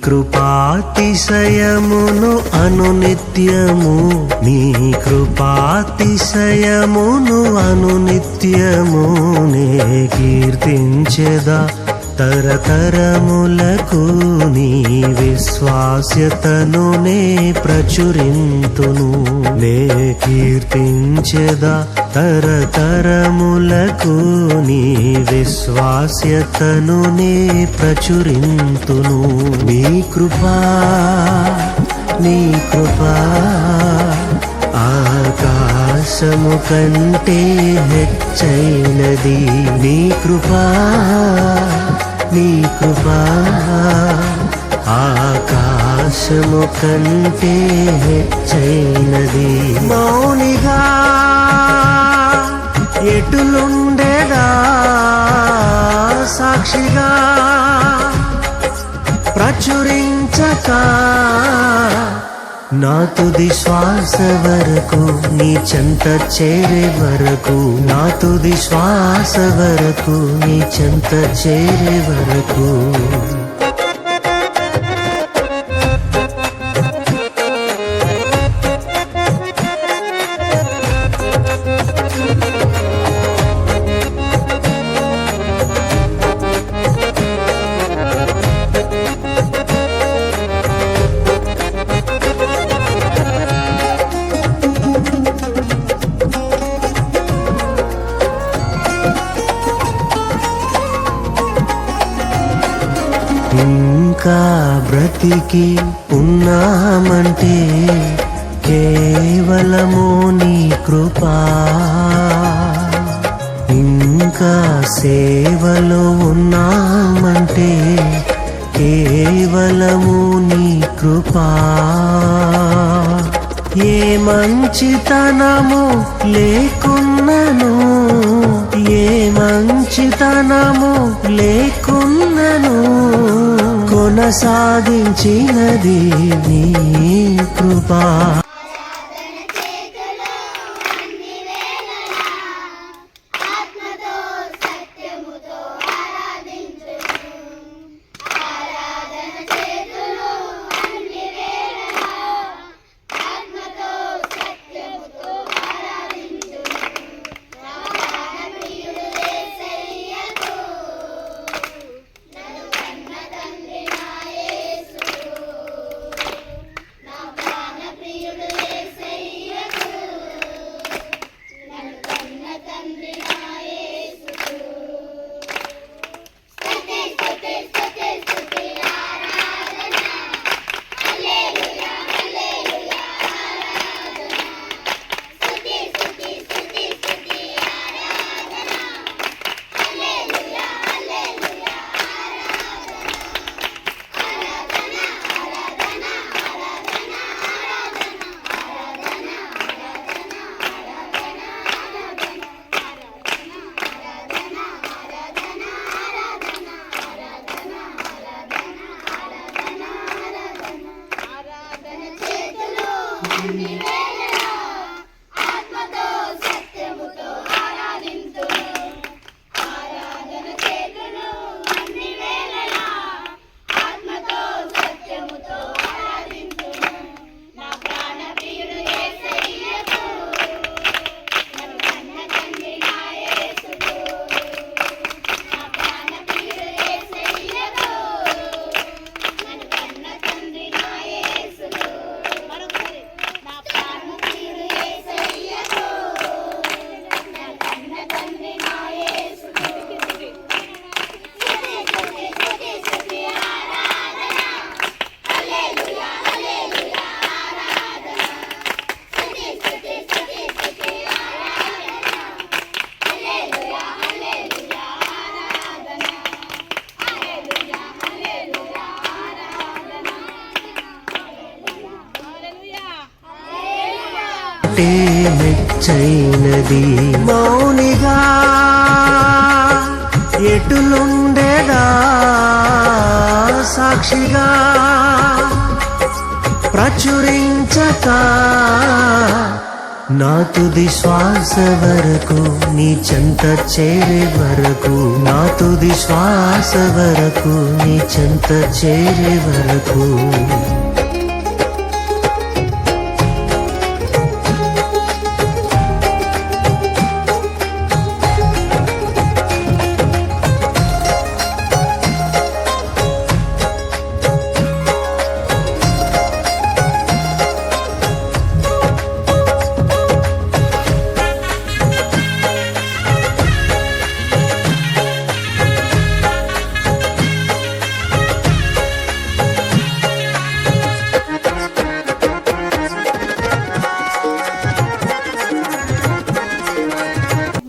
కృపాతిశయమును అనునిత్యము, నీ కృపాతిశయమును అనునిత్యము నే కీర్తించెదా తరతరములకు. నీ విశ్వాస్యతను నే ప్రచురింతును, నే కీర్తించెదా తరతరములకు. నీ విశ్వాస్యతను నే ప్రచురింతును. నీ కృపా నీ కృపా ఆకాశము కంటే హెచ్చైనది. నీ కృపా నీ కృపా ఆకాశము కంటే హెచ్చైనది. మౌనిగా ఎటులుండేదా సాక్షిగా ప్రచురించక, నా తుది శ్వాస వరకు నీ చెంత చేరే వరకు, నా తుది శ్వాస వరకు నీ చెంత చేరే వరకు. ఇంకా బ్రతికి ఉన్నామంటే కేవలము నీ కృపా. ఇంకా సేవలో ఉన్నామంటే కేవలము నీ కృపా. ఏ మంచితనము లేకున్నను, ఏ మంచితనము లేకున్నను కొనసాగించినది నీ కృపా. మెచ్చైనది. మౌనిగా ఎటులుండేదా సాక్షిగా ప్రచురించక, నా తుది శ్వాస వరకు నీ చెంత చేరే వరకు నా తుది శ్వాస వరకు నీ చెంత చేరే వరకు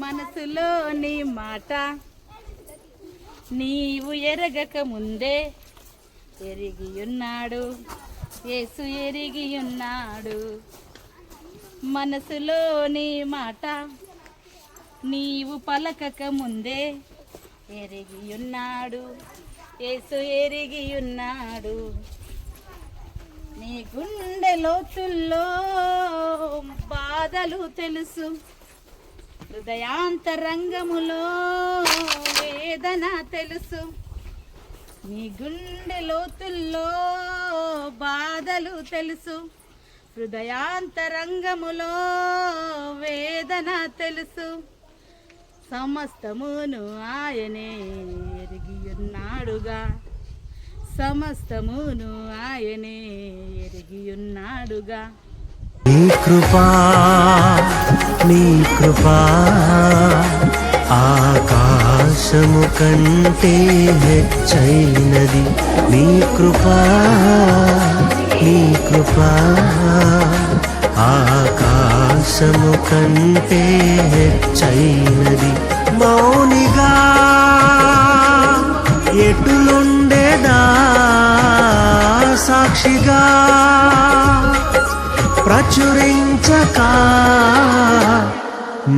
మనసులోని మాట నీవు ఎరగక ముందే ఎరిగియున్నాడు, యేసు ఎరిగియున్నాడు. మనసులోని మాట నీవు పలకక ముందే ఎరిగియున్నాడు, యేసు ఎరిగియున్నాడు. నీ గుండె లోతుల్లో బాధలు తెలుసు, హృదయాంతరంగములో వేదన తెలుసు. నీ గుండె లోతుల్లో బాధలు తెలుసు, హృదయాంతరంగములో వేదన తెలుసు. సమస్తమును ఆయనే ఎరిగియున్నాడుగా, సమస్తమును ఆయనే ఎరిగియున్నాడుగా. నీ కృపా నీ కృపా ఆకాశము కంటే హెచ్చైనది. నీ కృపా నీ కృపా ఆకాశము కంటే హెచ్చైనది. మౌనిగా ఎటులుండేదా సాక్షిగా ప్రచురించక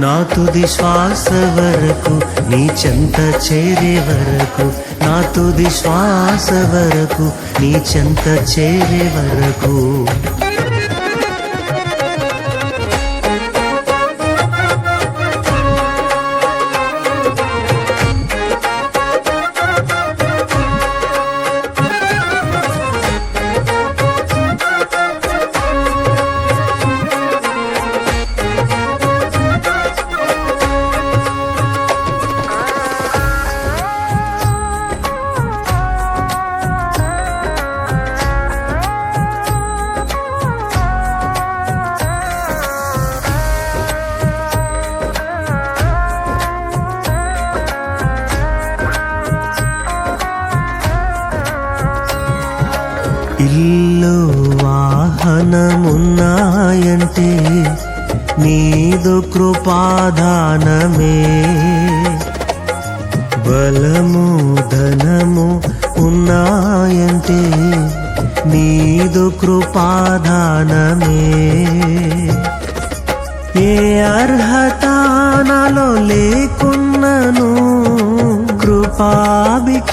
నా తుది శ్వాస వరకు నీ చెంత చేరే వరకు నా తుది శ్వాస వరకు నీ చెంత చేరే వరకు ఇల్లు వాహనమున్నాయంటే నీదు కృపాదానమే, బలము ధనము ఉన్నాయంటే నీదు కృపాదానమే. ఏ అర్హత నాలో లేకున్నను కృపాభి